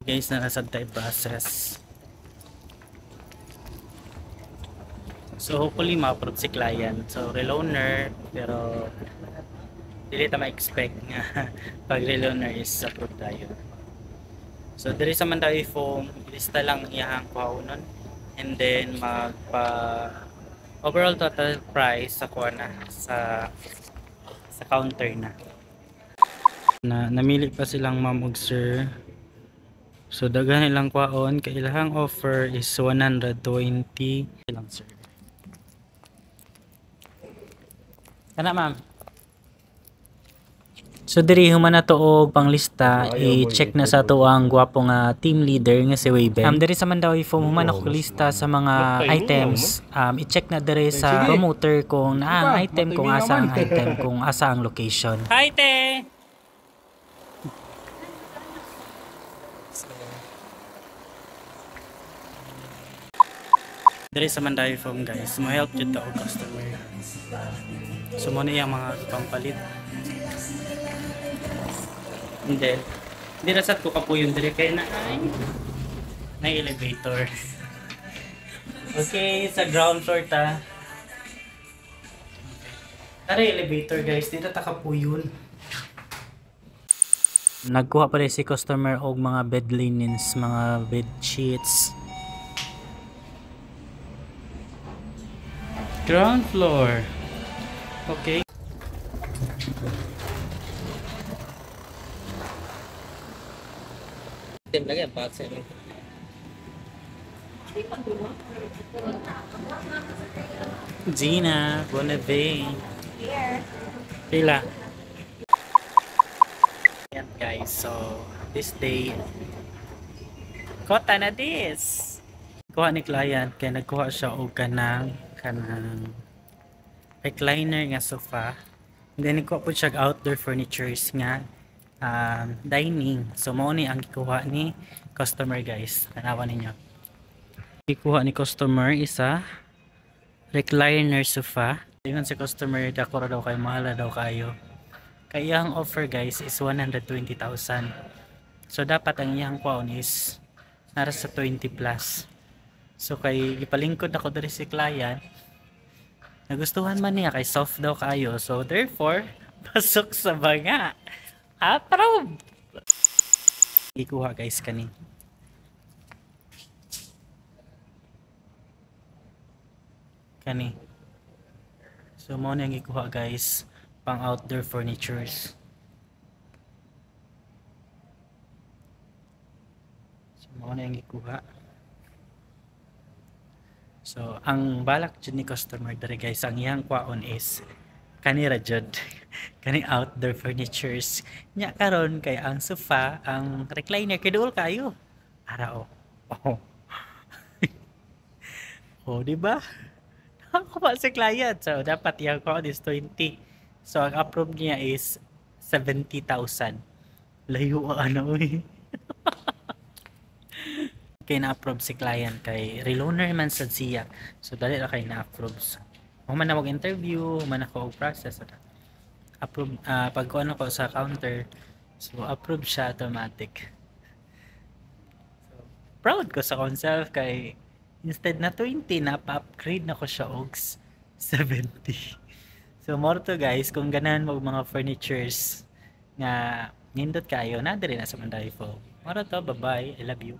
Guys, na nasa type process. So hopefully ma-approve si client. So reloaner, pero dili ta ma-expect nga pag reloaner is approved tayo. So diri sa man tayo foam, ilista lang iyang kuhaunon and then magpa overall total price sa kuha na sa counter na. Namili pa silang ma'am ug sir. So daghan ilang kwaon kay ilang offer is 120 lang sir. Kana ma'am. So diri human na to og panglista, i-check na sa to ang gwapo nga team leader nga si Wayben. Diri sa Mandawi Foam human ako lista sa mga items. I-check na diri sa promoter kung naang item, kung asa ang item, kung asa ang location. Hi te. Diri sa Mandawi Foam guys, mo help jud ta og customer. So mo na yung mga pampalit. And then, hindi rasat ko kapuyon diri kay na elevator. Okay, sa ground floor ta. Tara elevator guys, dito ta kapuyon. Nagkuha pa rin si customer og mga bed linens, mga bed sheets. Ground floor. Okay. Lagi ang box eh. Gina, Bonavay. Pila. Yan guys, so this day kota na this. Kuha ni client kaya nagkuha siya og kanang recliner nga sofa. And then nagkuha po siya outdoor furnitures nga dining. So mo ni ang gikuha ni customer guys. Tanawan ninyo. Gikuha ni customer isa recliner sofa. Ingon si customer dako ra daw kay mahal daw kayo. Kay iyang offer guys is 120,000. So dapat ang iyang kwaon is nara sa 20 plus. So kay gipalingkod ako diri si client. Nagustuhan man niya kay soft daw kayo. So therefore pasok sa banga. Approve! Ikuha guys kani. Kani. So mo na yung ikuha guys pang outdoor furnitures. So mo na yung ikuha. So ang balak jud ni customer dere guys, ang iyang kwaon is kanira jud kani outdoor furnitures nya karon kay ang sofa, ang recliner kay duol kayo ara oh. Oh di ba? Ako pa si client, so dapat yung ko is 20. So ang approve niya is 70,000. Layo ano eh. Kay na-approve si client kay reloaner man sad siya. So dali ra kay na-approve. Human na mag-interview, human ako og process. Approve pag ko ano ko sa counter. So approve siya automatic. So proud ko sa myself kay instead na 20 na pa-upgrade na ko siya og 70. So more to guys, kung ganahan mo mga furnitures nga nindot kayo na diri na sa Mandawi Foam. More to, bye bye, I love you.